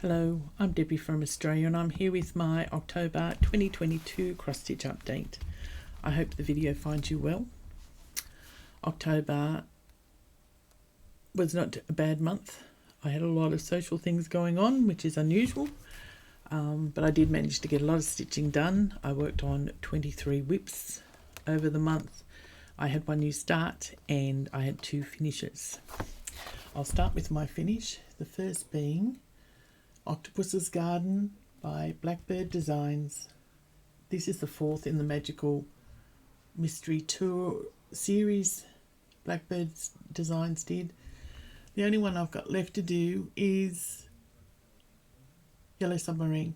Hello, I'm Debbie from Australia and I'm here with my October 2022 cross stitch update. I hope the video finds you well. October was not a bad month. I had a lot of social things going on, which is unusual, but I did manage to get a lot of stitching done. I worked on 23 whips over the month. I had one new start and I had 2 finishes. I'll start with my finish, the first being Octopus's Garden by Blackbird Designs. This is the 4th in the Magical Mystery Tour series Blackbird Designs did. The only one I've got left to do is Yellow Submarine.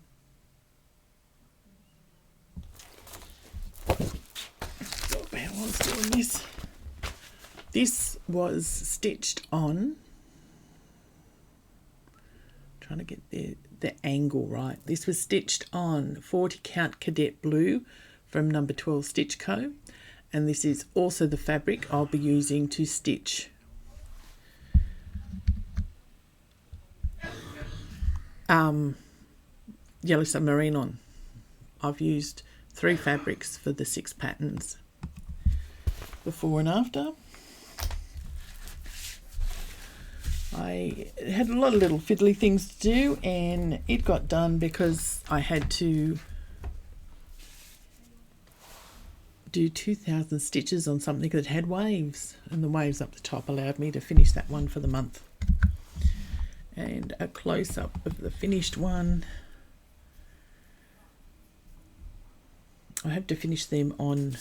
How I was doing this. This was stitched on, trying to get the angle right. This was stitched on 40 count Cadet Blue from number 12 Stitch Co. And this is also the fabric I'll be using to stitch Yellow Submarine on. I've used 3 fabrics for the 6 patterns. Before and after. I had a lot of little fiddly things to do and it got done because I had to do 2,000 stitches on something that had waves, and the waves up the top allowed me to finish that one for the month. And a close-up of the finished one. I have to finish them on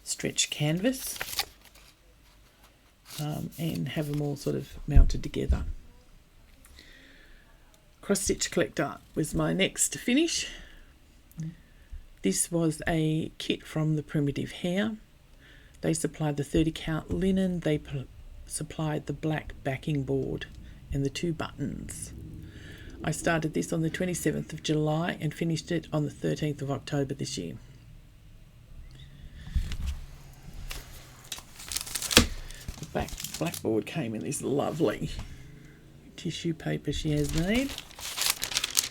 stretch canvas. And have them all sort of mounted together. Cross Stitch Collector was my next finish. This was a kit from the Primitive Hair. They supplied the 30 count linen, they supplied the black backing board and the 2 buttons. I started this on the 27th of July and finished it on the 13th of October this year. Blackboard came in this lovely tissue paper she has made.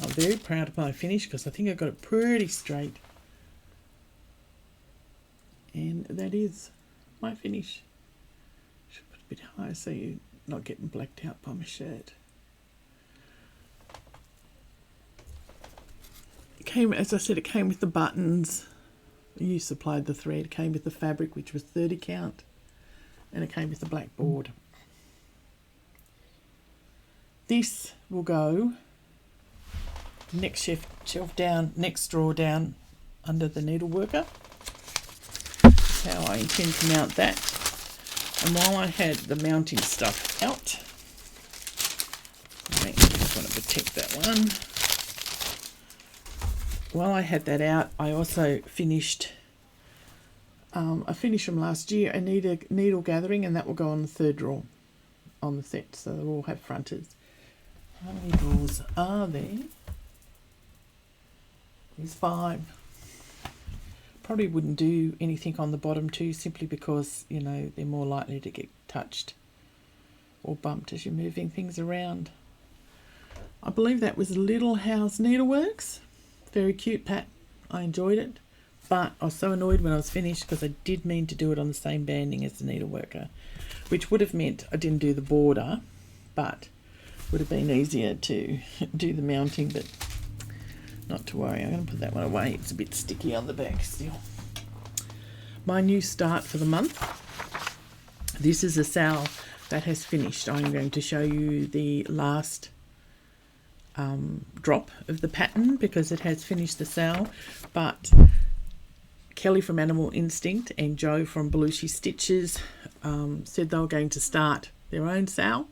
I'm very proud of my finish because I think I got it pretty straight. And that is my finish. Should put it a bit higher so you're not getting blacked out by my shirt. It came, as I said, it came with the buttons. You supplied the thread. It came with the fabric, which was 30 count. And it came with the black board. This will go next shelf down, next drawer down under the needleworker. That's how I intend to mount that. And while I had the mounting stuff out, I just want to protect that one. While I had that out, I also finished I finished from last year a needle gathering, and that will go on the 3rd drawer on the set, so they'll all have fronters. How many drawers are there? There's 5. Probably wouldn't do anything on the bottom too, simply because, you know, they're more likely to get touched or bumped as you're moving things around. I believe that was Little House Needleworks. Very cute pat. I enjoyed it. But I was so annoyed when I was finished because I did mean to do it on the same banding as the needleworker, which would have meant I didn't do the border, but would have been easier to do the mounting, but not to worry. I'm going to put that one away. It's a bit sticky on the back still. My new start for the month. This is a sal that has finished. I'm going to show you the last drop of the pattern because it has finished the sal, but Kelly from Animal Instinct and Joe from Belushi Stitches said they were going to start their own sal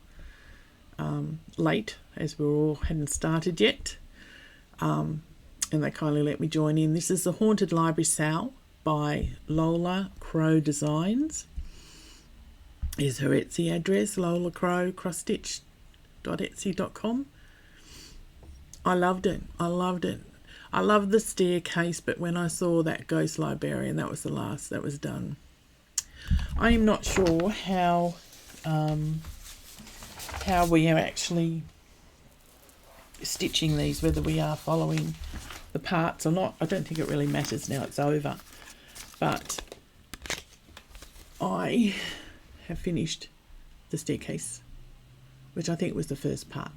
late, as we all hadn't started yet, and they kindly let me join in. This is the Haunted Library sal by Lola Crow Designs. Is her Etsy address, Lola Crow crossstitch.etsy.com. I loved it. I loved it. I love the staircase, but when I saw that Ghost Librarian, that was the last that was done. I am not sure how we are actually stitching these, whether we are following the parts or not. I don't think it really matters now it's over. But I have finished the staircase, which I think was the first part.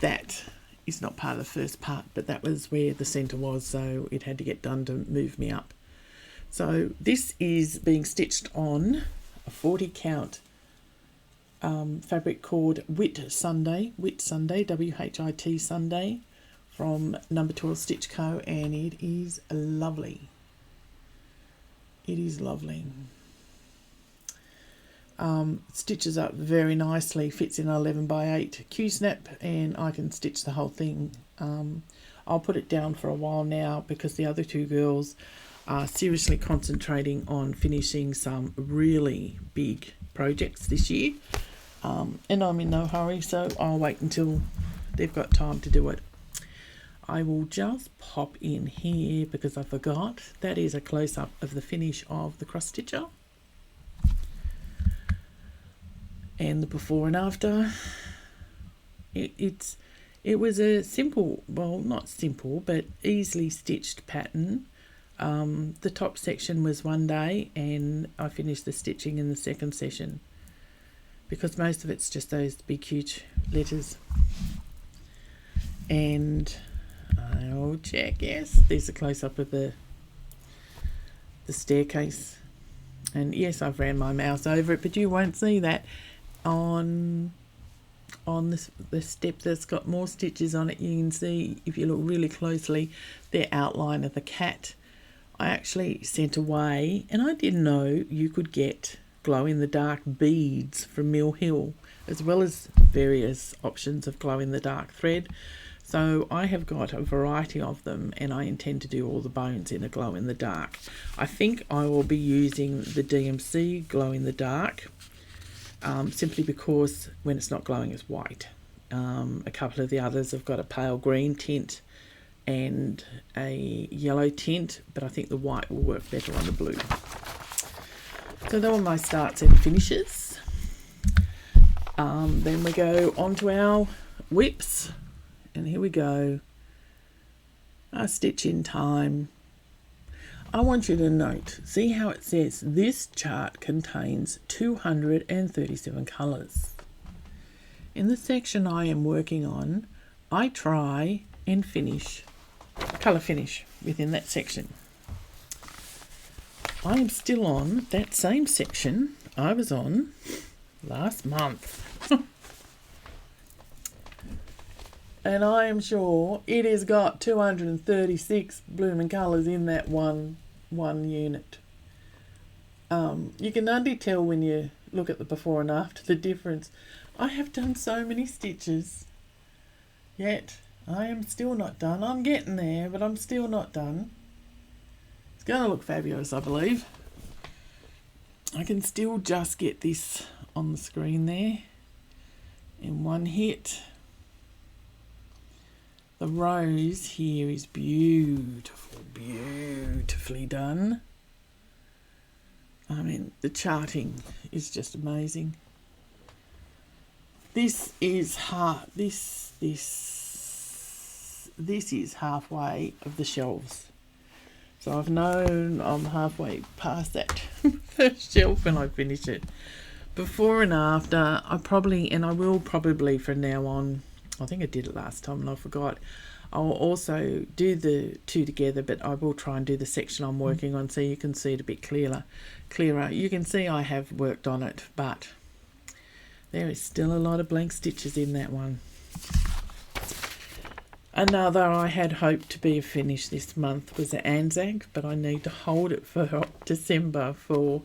That is not part of the first part, but that was where the centre was, so it had to get done to move me up. So this is being stitched on a 40 count fabric called Whit Sunday, W-H-I-T Sunday, from Number 12 Stitch Co, and it is lovely. It is lovely. Stitches up very nicely, fits in 11 by 8 Q-snap, and I can stitch the whole thing. I'll put it down for a while now because the other two girls are seriously concentrating on finishing some really big projects this year, and I'm in no hurry, so I'll wait until they've got time to do it. I will just pop in here because I forgot. That is a close-up of the finish of the cross stitcher and the before and after. It was a simple, well, not simple, but easily stitched pattern. The top section was one day, and I finished the stitching in the second session because most of it's just those big huge letters. And I'll check, yes, there's a close-up of the staircase, and yes, I've ran my mouse over it, but you won't see that on the step that's got more stitches on it. You can see, if you look really closely, the outline of the cat. I actually sent away, and I didn't know you could get glow-in-the-dark beads from Mill Hill, as well as various options of glow-in-the-dark thread. So I have got a variety of them, and I intend to do all the bones in a glow-in-the-dark. I think I will be using the DMC glow-in-the-dark, simply because when it's not glowing it's white. A couple of the others have got a pale green tint and a yellow tint, but I think the white will work better on the blue. So those are my starts and finishes. Then we go on to our whips, and here we go. Our stitch in time. I want you to note, see how it says this chart contains 237 colours. In the section I am working on, I try and finish, colour finish within that section. I am still on that same section I was on last month. And I am sure it has got 236 blooming colours in that one unit. You can only tell when you look at the before and after the difference. I have done so many stitches, yet I am still not done. I'm getting there, but I'm still not done. It's going to look fabulous, I believe. I can still just get this on the screen there in one hit. The rose here is beautiful, beautifully done. I mean, the charting is just amazing. This is this is halfway of the shelves. So I've known I'm halfway past that first shelf when I finish it. Before and after, I will probably from now on, I think I did it last time and I forgot, I'll also do the two together, but I will try and do the section I'm working on so you can see it a bit clearer. You can see I have worked on it, but there is still a lot of blank stitches in that one. Another I had hoped to be finished this month was the Anzak, but I need to hold it for December for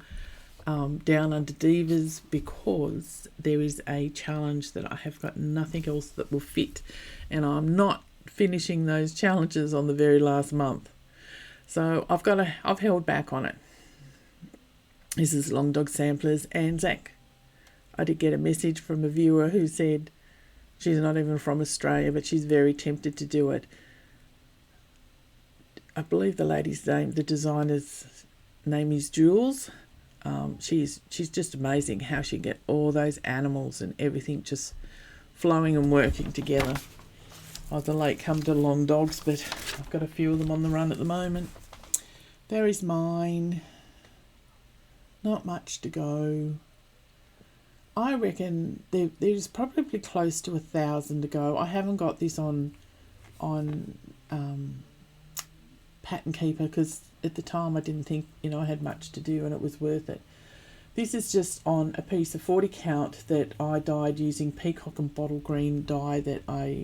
Down Under Divas, because there is a challenge that I have got nothing else that will fit, and I'm not finishing those challenges on the very last month. So I've held back on it. This is Long Dog Samplers Anzak. I did get a message from a viewer who said she's not even from Australia, but she's very tempted to do it. I believe the lady's name, the designer's name is Jules. She's just amazing how she can get all those animals and everything just flowing and working together. The lake come to long dogs, but I've got a few of them on the run at the moment. There is mine. Not much to go. I reckon there's probably close to 1,000 to go. I haven't got this on Pattern Keeper because at the time I didn't think I had much to do and it was worth it. This is just on a piece of 40 count that I dyed using Peacock and bottle green dye that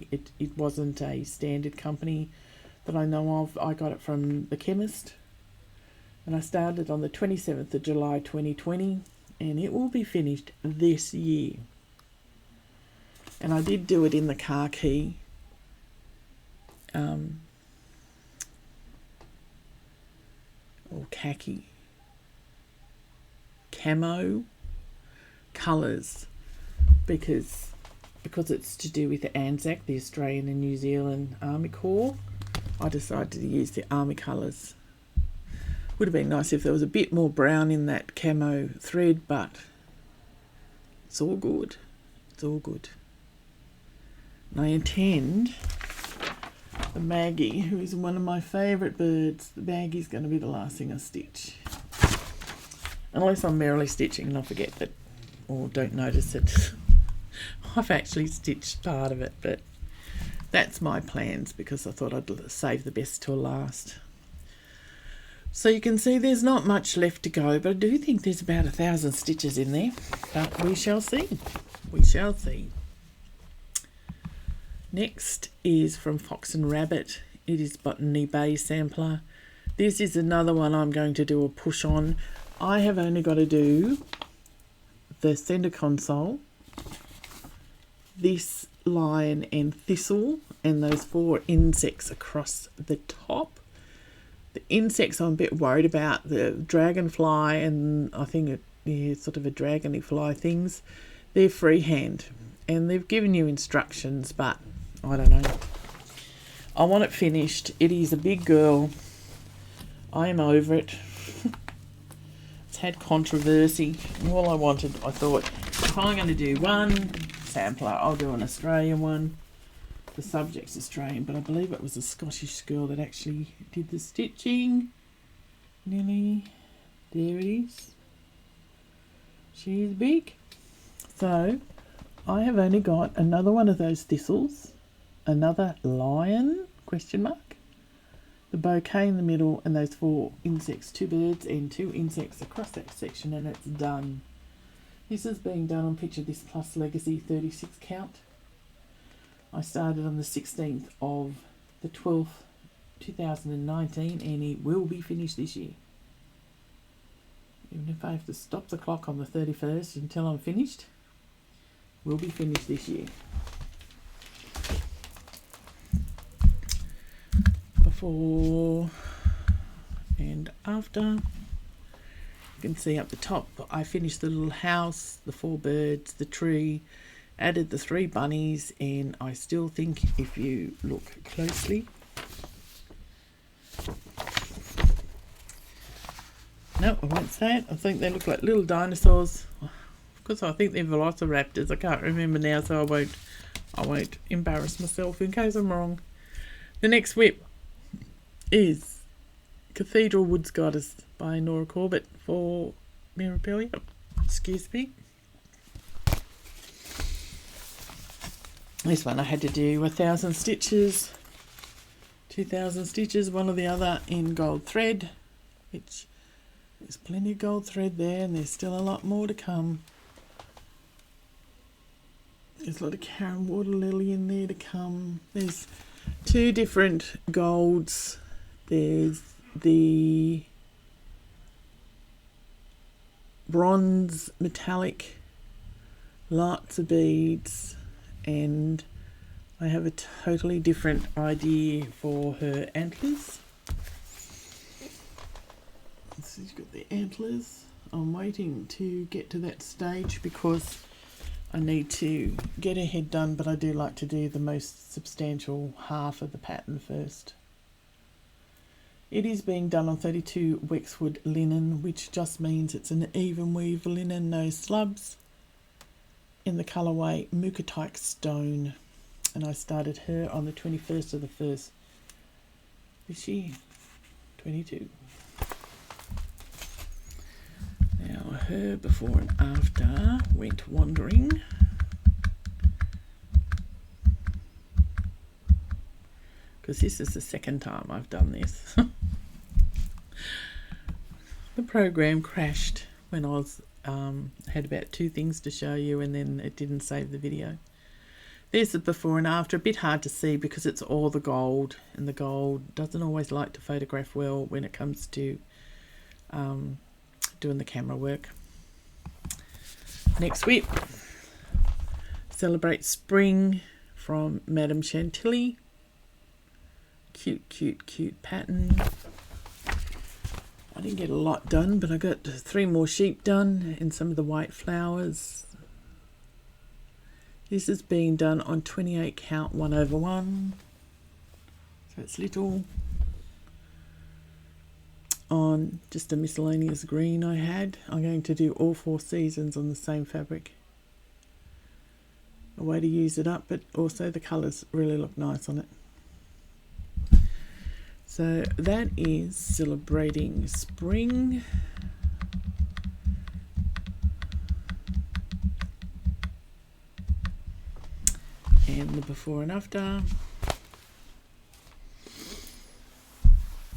it wasn't a standard company that I know of. I got it from the chemist and I started on the 27th of July 2020 and it will be finished this year. And I did do it in the khaki or khaki camo colours because it's to do with the Anzak, the Australian and New Zealand Army Corps. I decided to use the Army colours. Would have been nice if there was a bit more brown in that camo thread, but it's all good. It's all good. And I intend the Maggie, who is one of my favourite birds, the Maggie's going to be the last thing I stitch. Unless I'm merrily stitching and I forget that, or don't notice it. I've actually stitched part of it, but that's my plans because I thought I'd save the best till last. So you can see there's not much left to go, but I do think there's about 1,000 stitches in there. But we shall see. We shall see. Next is from Fox and Rabbit. It is Botany Beige sampler. This is another one I'm going to do a push on. I have only got to do the centre console, this lion and thistle, and those 4 insects across the top. The insects I'm a bit worried about, the dragonfly and I think sort of a dragony fly things. They're freehand and they've given you instructions, but I don't know. I want it finished. It is a big girl. I am over it. It's had controversy. All I wanted, I thought, if I'm going to do one sampler, I'll do an Australian one. The subject's Australian, but I believe it was a Scottish girl that actually did the stitching. Nearly, there it is. She's big. So, I have only got another one of those thistles, another lion, question mark, the bouquet in the middle, and those 4 insects, 2 birds and 2 insects across that section, and it's done. This is being done on Picture This Plus Legacy 36 count. I started on the 16th of the 12th, 2019, and it will be finished this year. Even if I have to stop the clock on the 31st until I'm finished, will be finished this year. Before and after, you can see up the top, I finished the little house, the 4 birds, the tree, added the 3 bunnies, and I still think if you look closely, no, I won't say it. I think they look like little dinosaurs. Because I think they're velociraptors. I can't remember now, so I won't embarrass myself in case I'm wrong. The next whip is Cathedral Woods Goddess by Nora Corbett for Mirabilia. Excuse me. This one I had to do 1,000 stitches, 2,000 stitches, one or the other in gold thread, which there's plenty of gold thread there, and there's still a lot more to come. There's a lot of Karen water lily in there to come. There's 2 different golds. There's the bronze metallic, lots of beads, and I have a totally different idea for her antlers. So she's got the antlers. I'm waiting to get to that stage because I need to get her head done, but I do like to do the most substantial half of the pattern first. It is being done on 32 Wexwood linen, which just means it's an even weave linen, no slubs. in the colourway Mookaite Stone, and I started her on the 21st of the 1st this year, 22. Now her before and after went wandering. Because this is the second time I've done this. The program crashed when I was had about 2 things to show you, and then it didn't save the video. There's the before and after. A bit hard to see because it's all the gold, and the gold doesn't always like to photograph well when it comes to doing the camera work. Next whip, Celebrate Spring from Madame Chantilly. Cute, cute, cute pattern. I didn't get a lot done, but I got 3 more sheep done and some of the white flowers. This is being done on 28 count 1/1. So it's little. On just a miscellaneous green I had. I'm going to do all 4 seasons on the same fabric. A way to use it up, but also the colours really look nice on it. So that is Celebrating Spring. And the before and after.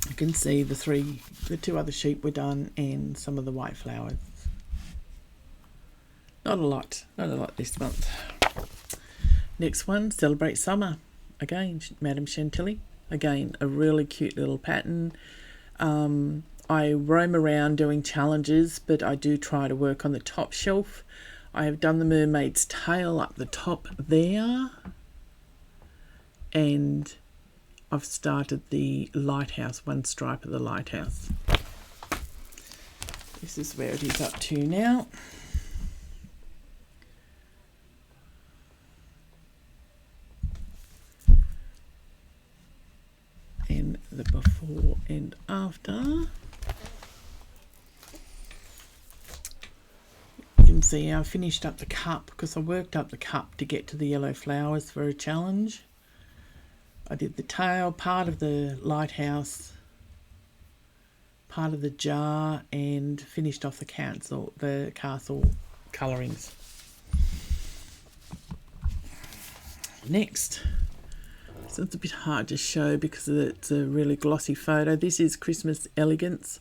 You can see the 2 other sheep were done and some of the white flowers. Not a lot this month. Next one, Celebrate Summer. Again, Madame Chantilly. Again, a really cute little pattern. I roam around doing challenges, but I do try to work on the top shelf. I have done the mermaid's tail up the top there, and I've started the lighthouse, 1 stripe of the lighthouse. This is where it is up to now. And the before and after. You can see I finished up the cup because I worked up the cup to get to the yellow flowers for a challenge. I did the tail, part of the lighthouse, part of the jar, and finished off the castle colourings. Next. So it's a bit hard to show because it's a really glossy photo. This is Christmas Elegance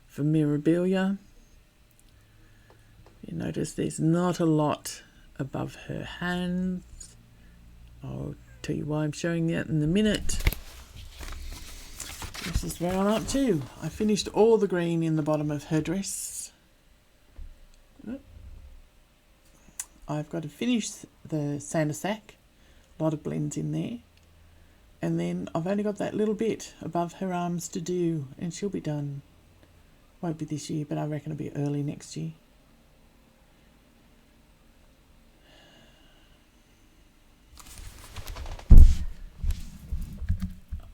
from Mirabilia. You notice there's not a lot above her hands. I'll tell you why I'm showing that in a minute. This is where I'm up to. I finished all the green in the bottom of her dress. I've got to finish the Santa sack. A lot of blends in there. And then I've only got that little bit above her arms to do, and she'll be done. Won't be this year, but I reckon it'll be early next year.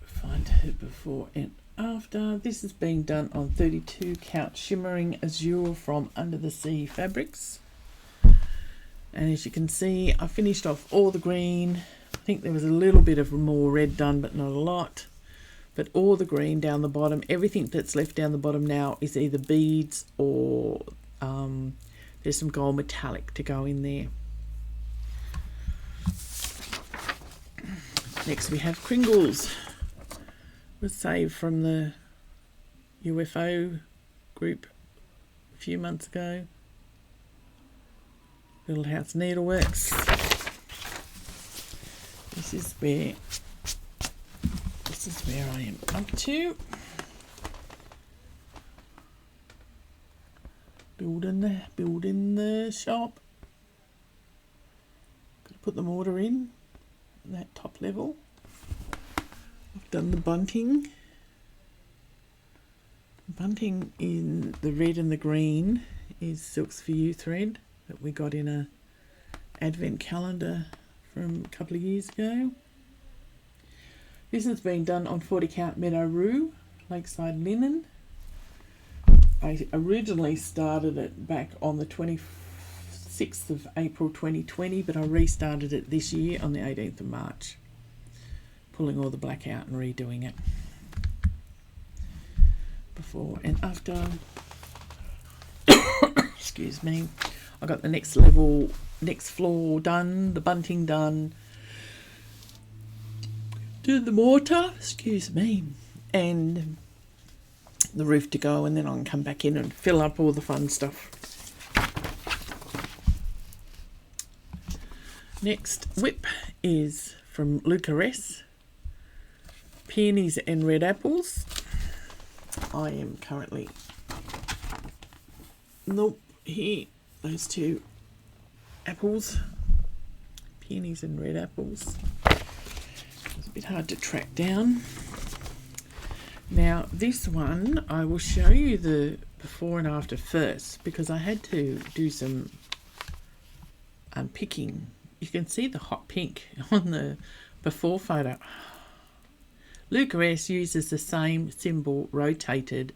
Find her before and after. This is being done on 32 count Shimmering Azure from Under the Sea Fabrics. And as you can see, I finished off all the green. I think there was a little bit of more red done, but not a lot. But all the green down the bottom, everything that's left down the bottom now is either beads or there's some gold metallic to go in there. Next we have Kringles. It was saved from the UFO group a few months ago. Little House Needleworks. This is where I am up to. Building the shop. Got to put the mortar in that top level. I've done the bunting. Bunting in the red and the green is Silks for You thread that we got in a advent calendar from a couple of years ago. This has been done on 40 count Meadow Lakeside linen. I originally started it back on the 22nd 6th of April 2020, but I restarted it this year on the 18th of March, pulling all the black out and redoing it. Before and after. Excuse me. I got the next floor done, the bunting done, did the mortar, excuse me, and the roof to go, and then I can come back in and fill up all the fun stuff. Next whip is from Lucas, peonies and red apples. I am currently, here, those two apples, peonies and red apples. It's a bit hard to track down. Now this one, I will show you the before and after first, because I had to do some picking. You can see the hot pink on the before photo. Lucas uses the same symbol rotated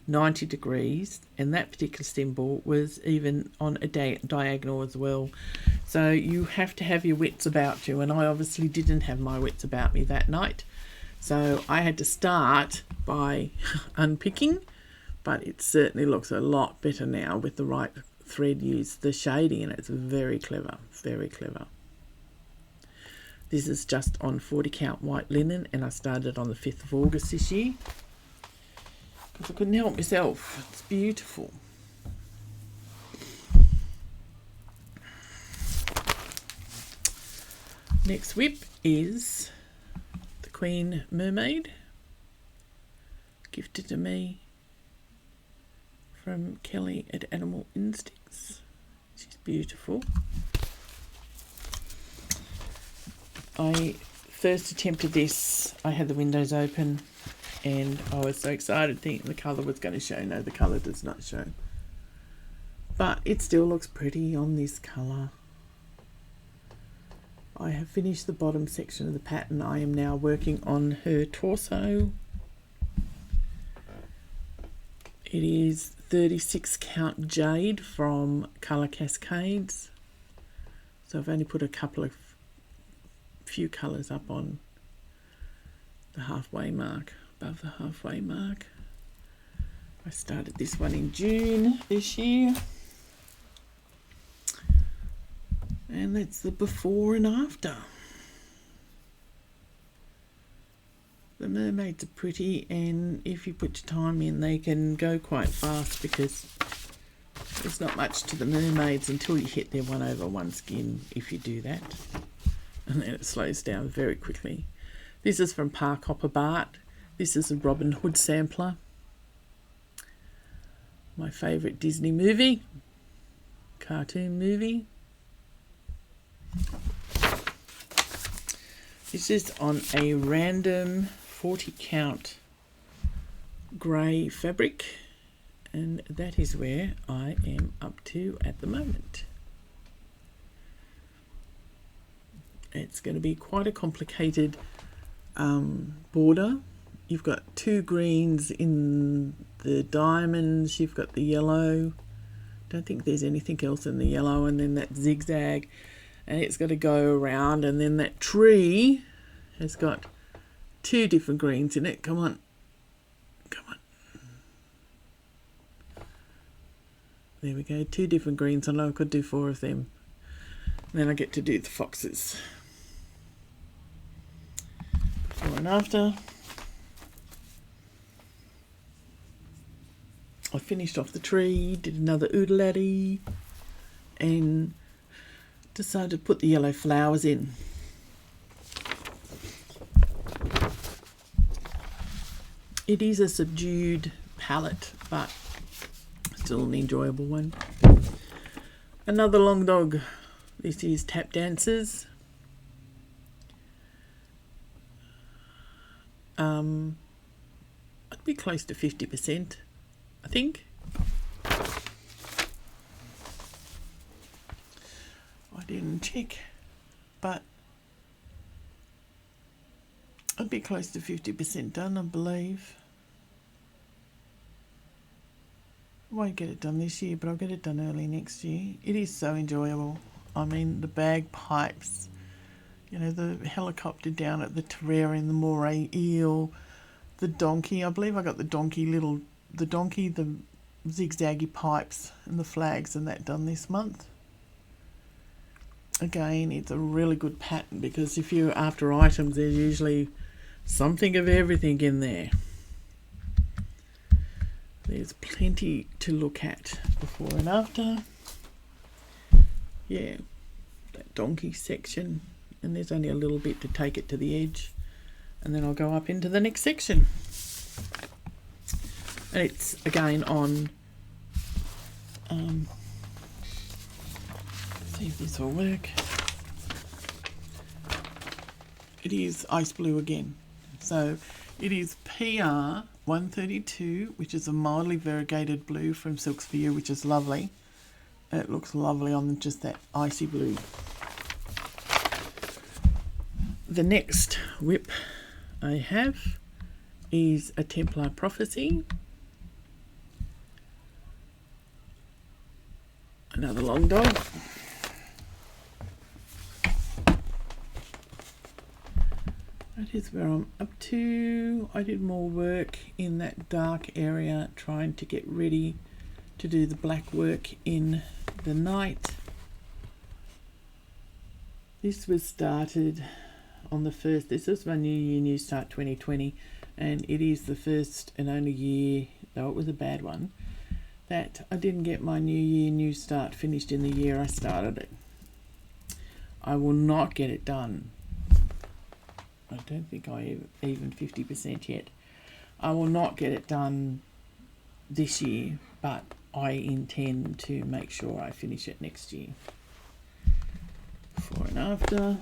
90 degrees, and that particular symbol was even on a diagonal as well. So you have to have your wits about you, and I obviously didn't have my wits about me that night. So I had to start by unpicking, but it certainly looks a lot better now with the right thread used. The shading in it's very clever, very clever. This is just on 40 count white linen, and I started on the 5th of August this year because I couldn't help myself. It's beautiful. Next whip is the Queen Mermaid, gifted to me from Kelly at Animal Instincts. She's beautiful. I first attempted this, I had the windows open and I was so excited thinking the colour was going to show. No, the colour does not show. But it still looks pretty on this colour. I have finished the bottom section of the pattern. I am now working on her torso. It is 36 count jade from Colour Cascades. So I've only put a few colours up on the halfway mark, above the halfway mark. I started this one in June this year. And that's the before and after. The mermaids are pretty, and if you put your time in, they can go quite fast because there's not much to the mermaids until you hit their 1/1 skin, if you do that. And then it slows down very quickly. This is from Park Hopper Bart. This is a Robin Hood sampler. My favourite Disney movie, cartoon movie. This is on a random 40 count grey fabric, and that is where I am up to at the moment. It's going to be quite a complicated border. You've got two greens in the diamonds, you've got the yellow, don't think there's anything else in the yellow, and then that zigzag, and it's got to go around, and then that tree has got two different greens in it. Come on, come on. There we go, two different greens. I know I could do 4 of them. And then I get to do the foxes. Before and after. I finished off the tree, did another oodaladi, and decided to put the yellow flowers in. It is a subdued palette, but still an enjoyable one. Another long dog. This is Tap Dancers. I'd be close to 50%, I think. I didn't check, but I'd be close to 50% done, I believe. won't get it done this year, but I'll get it done early next year. It is so enjoyable. I mean, the bagpipes, you know, the helicopter down at the terrarium, and the moray eel, the donkey. I believe I got the donkey, the zigzaggy pipes and the flags and that done this month. Again, it's a really good pattern because if you're after items, there's usually something of everything in there. There's plenty to look at before and after. Yeah, that donkey section, and there's only a little bit to take it to the edge, and then I'll go up into the next section. And it's again on see if this will work. It is ice blue again. So it is PR 132, which is a mildly variegated blue from Silks For You, which is lovely. It looks lovely on just that icy blue. The next whip I have is a Templar Prophecy. Another long dog. That is where I'm up to. I did more work in that dark area, trying to get ready to do the black work in the night. This was started on the 1st. This is my New Year, New Start 2020, and it is the first and only year, though it was a bad one, that I didn't get my New Year, New Start finished in the year I started it. I will not get it done. I don't think I even 50% yet. I will not get it done this year, but I intend to make sure I finish it next year. Before and after.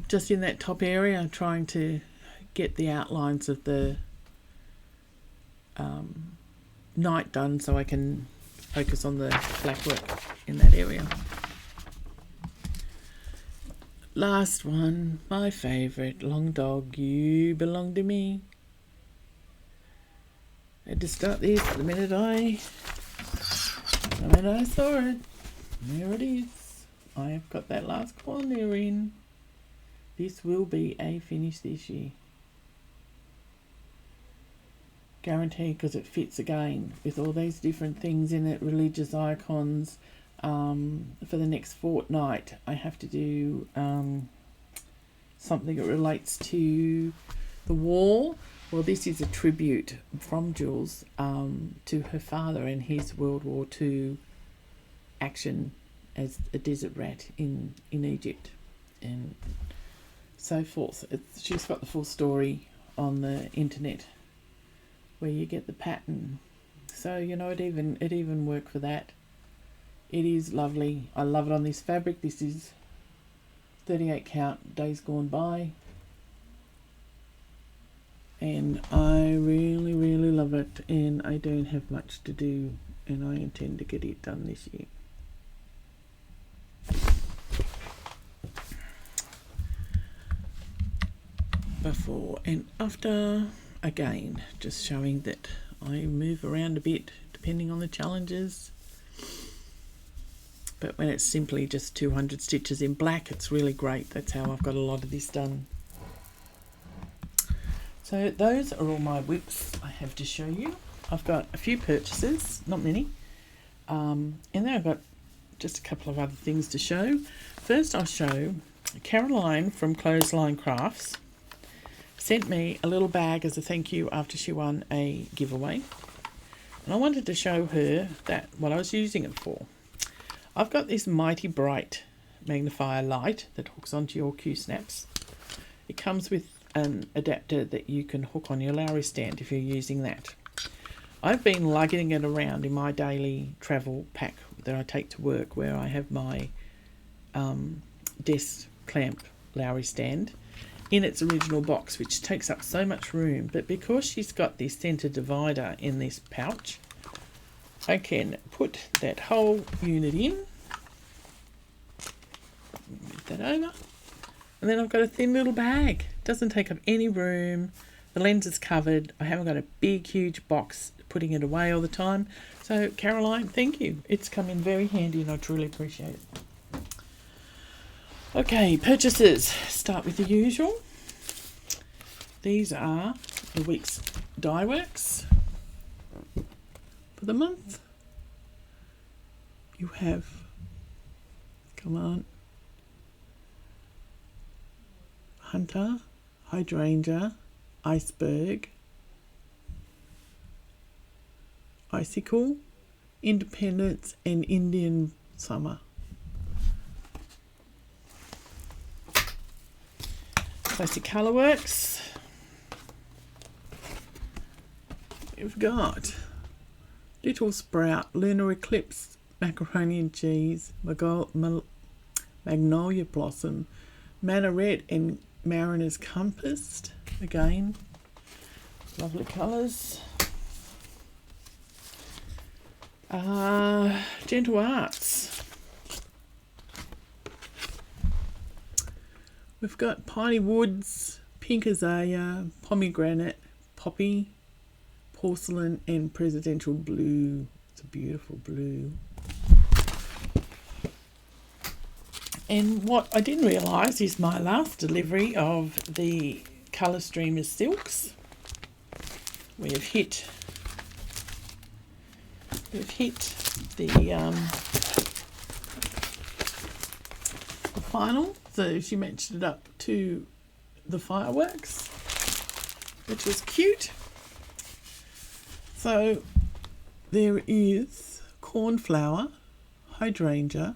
Just in that top area, I'm trying to get the outlines of the night done so I can focus on the black work in that area. Last one, my favourite, Long Dog, You Belong to Me. I had to start this the minute I saw it. There it is. I have got that last corner in. This will be a finish this year. Guaranteed, because it fits again with all these different things in it, religious icons. For the next fortnight I have to do something that relates to the war. Well, this is a tribute from Jules to her father and his World War II action as a desert rat in Egypt and so forth. She's got the full story on the internet where you get the pattern. So, you know, it even worked for that. It is lovely. I love it on this fabric. This is 38 count Days Gone By. And I really, really love it. And I don't have much to do. And I intend to get it done this year. Before and after. Again, just showing that I move around a bit depending on the challenges. But when it's simply just 200 stitches in black, it's really great. That's how I've got a lot of this done. So those are all my whips I have to show you. I've got a few purchases, not many. And then I've got just a couple of other things to show. First I'll show Caroline from Clothesline Crafts sent me a little bag as a thank you after she won a giveaway. And I wanted to show her that what I was using it for. I've got this Mighty Bright magnifier light that hooks onto your Q-snaps. It comes with an adapter that you can hook on your Lowry stand if you're using that. I've been lugging it around in my daily travel pack that I take to work, where I have my desk clamp Lowry stand in its original box, which takes up so much room. But because she's got this centre divider in this pouch, I can put that whole unit in, move that over, and then I've got a thin little bag. Doesn't take up any room, The lens is covered. I haven't got a big, huge box putting it away all the time. So, Caroline, thank you. It's come in very handy and I truly appreciate it. Okay, purchases. Start with the usual. These are the week's dye works for the month. You have, come on, Hunter, Hydrangea, Iceberg, Icicle, Independence and Indian Summer. Classic Colourworks. We've got Little Sprout, Lunar Eclipse, Macaroni and Cheese, Magnolia Blossom, Minaret and Mariner's Compass. Again, lovely colours. Gentle Arts. We've got Piney Woods, Pink Azalea, Pomegranate, Poppy, Porcelain and Presidential Blue. It's a beautiful blue. And what I didn't realise is my last delivery of the Colour Streamers Silks. We've hit the final. So she matched it up to the fireworks, which was cute. So there is Cornflower, Hydrangea,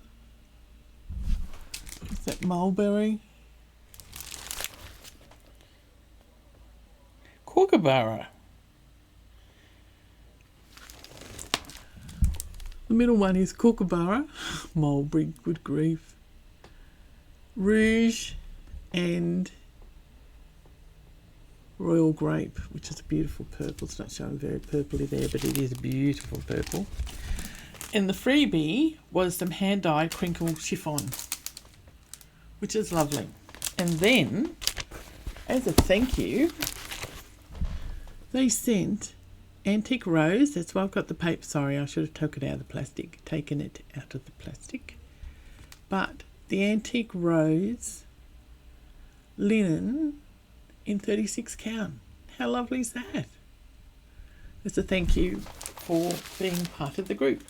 is that Mulberry, Kookaburra. The middle one is Kookaburra, Mulberry, good grief, Rouge and Royal Grape, which is a beautiful purple. It's not showing very purpley there, but it is a beautiful purple. And the freebie was some hand-dyed crinkle chiffon, which is lovely. And then, as a thank you, they sent Antique Rose. That's why I've got the paper. Sorry, I should have taken it out of the plastic. But the Antique Rose linen in 36 count. How lovely is that? It's a thank you for being part of the group.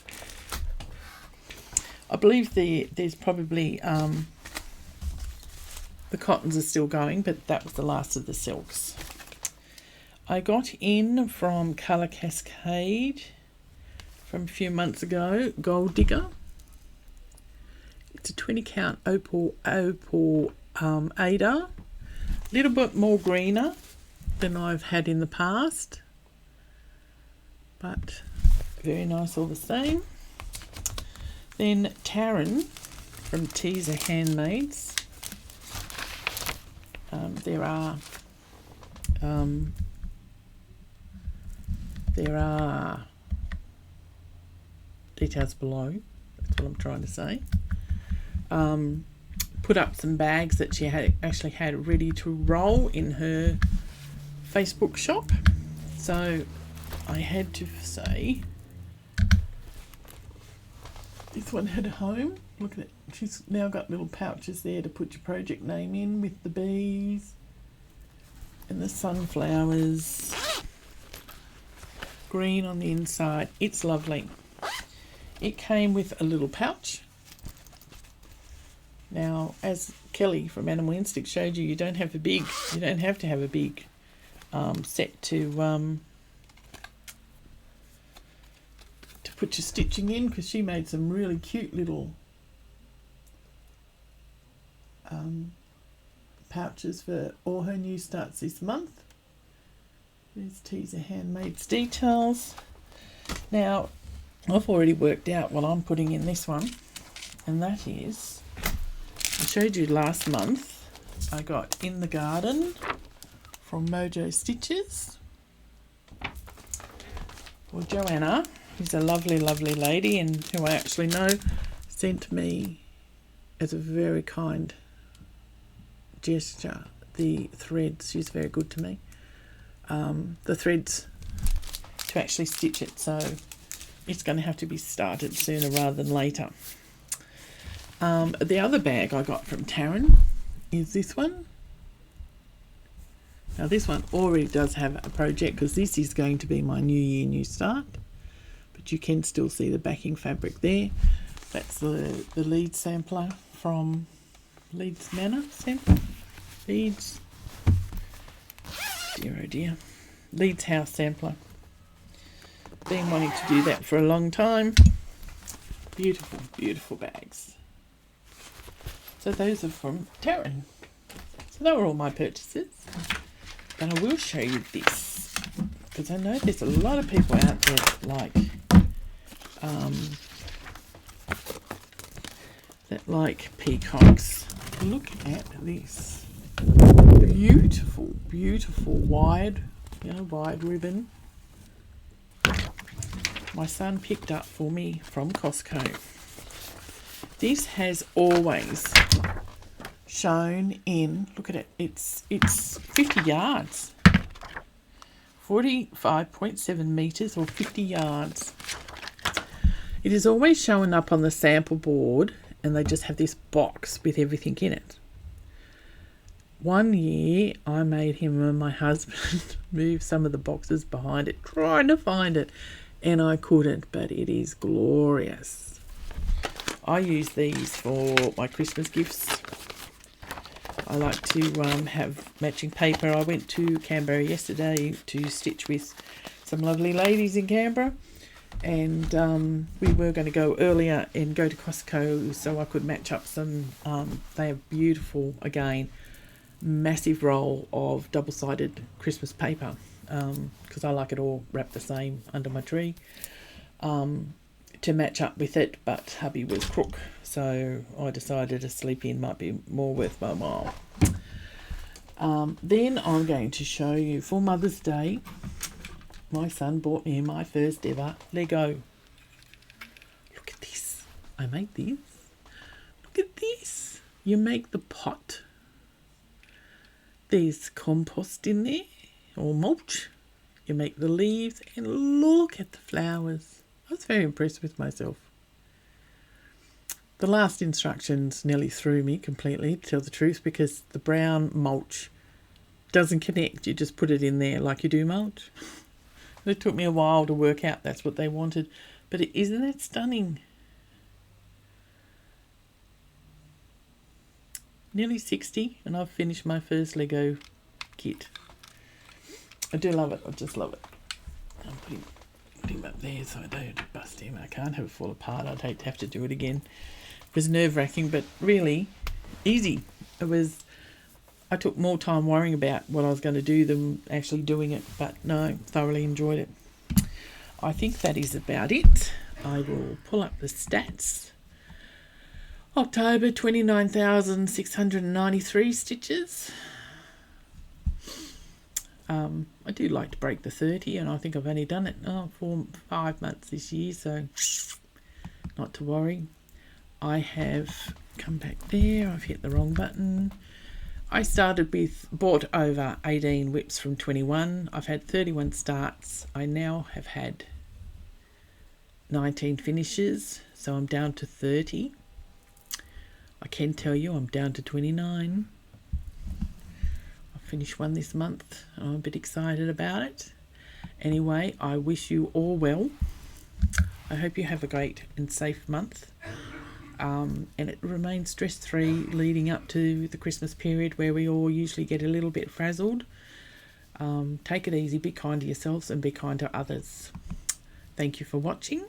I believe there's probably the cottons are still going, but that was the last of the silks. I got in from Colour Cascade from a few months ago, Gold Digger. It's a 20 count opal Aida. A little bit more greener than I've had in the past, but very nice all the same. Then Taryn from Teaser Handmaids. There are details below. That's what I'm trying to say. Put up some bags that she actually had ready to roll in her Facebook shop. So I had to say, this one had a home. Look at it. She's now got little pouches there to put your project name in with the bees and the sunflowers. Green on the inside. It's lovely. It came with a little pouch. Now, as Kelly from Animal Instinct showed you, you don't have to have a big set to put your stitching in, because she made some really cute little pouches for all her new starts this month. There's Teaser Handmaid's details. Now, I've already worked out what I'm putting in this one, and that is, I showed you last month, I got In the Garden from Mojo Stitches. Well, Joanna, who's a lovely, lovely lady and who I actually know, sent me as a very kind gesture the threads. She's very good to me. the threads to actually stitch it, so it's going to have to be started sooner rather than later. The other bag I got from Taryn is this one. Now this one already does have a project, because this is going to be my New Year, New Start. But you can still see the backing fabric there. That's the Leeds sampler from Leeds Manor sampler. Leeds. Dear oh dear. Leeds House sampler. Been wanting to do that for a long time. Beautiful, beautiful bags. So those are from Taryn. So they were all my purchases. And I will show you this, because I know there's a lot of people out there that like peacocks. Look at this. Beautiful, beautiful wide ribbon. My son picked up for me from Costco. This has always shown in, look at it, it's 50 yards. 45.7 metres or 50 yards. It is always showing up on the sample board, and they just have this box with everything in it. One year I made him and my husband move some of the boxes behind it, trying to find it, and I couldn't, but it is glorious. I use these for my Christmas gifts. I like to have matching paper. I went to Canberra yesterday to stitch with some lovely ladies in Canberra, and we were going to go earlier and go to Costco so I could match up some. They are beautiful, again, massive roll of double-sided Christmas paper, because I like it all wrapped the same under my tree, to match up with it, but hubby was crook, so I decided a sleep-in might be more worth my while. Then I'm going to show you, for Mother's Day, my son bought me my first ever Lego. Look at this. I made this. Look at this. You make the pot. There's compost in there, or mulch. You make the leaves, and look at the flowers. I was very impressed with myself. The last instructions nearly threw me completely, to tell the truth, because the brown mulch doesn't connect. You just put it in there like you do mulch. It took me a while to work out that's what they wanted, but isn't that stunning? Nearly 60, and I've finished my first Lego kit. I do love it. I just love it. I'm putting him up there so I don't bust him. I can't have it fall apart. I'd hate to have to do it again. It was nerve-wracking, but really easy. I took more time worrying about what I was going to do than actually doing it, but no, thoroughly enjoyed it. I think that is about it. I will pull up the stats. October, 29,693 stitches. I do like to break the 30, and I think I've only done it 5 months this year, so not to worry. I have come back there. I've hit the wrong button. I bought over 18 whips from 21. I've had 31 starts. I now have had 19 finishes, so I'm down to 30. I can tell you I'm down to 29. I finished one this month. I'm a bit excited about it. Anyway, I wish you all well. I hope you have a great and safe month. And it remains stress-free leading up to the Christmas period, where we all usually get a little bit frazzled. Take it easy, be kind to yourselves and be kind to others. Thank you for watching,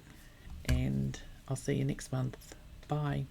and I'll see you next month. Bye.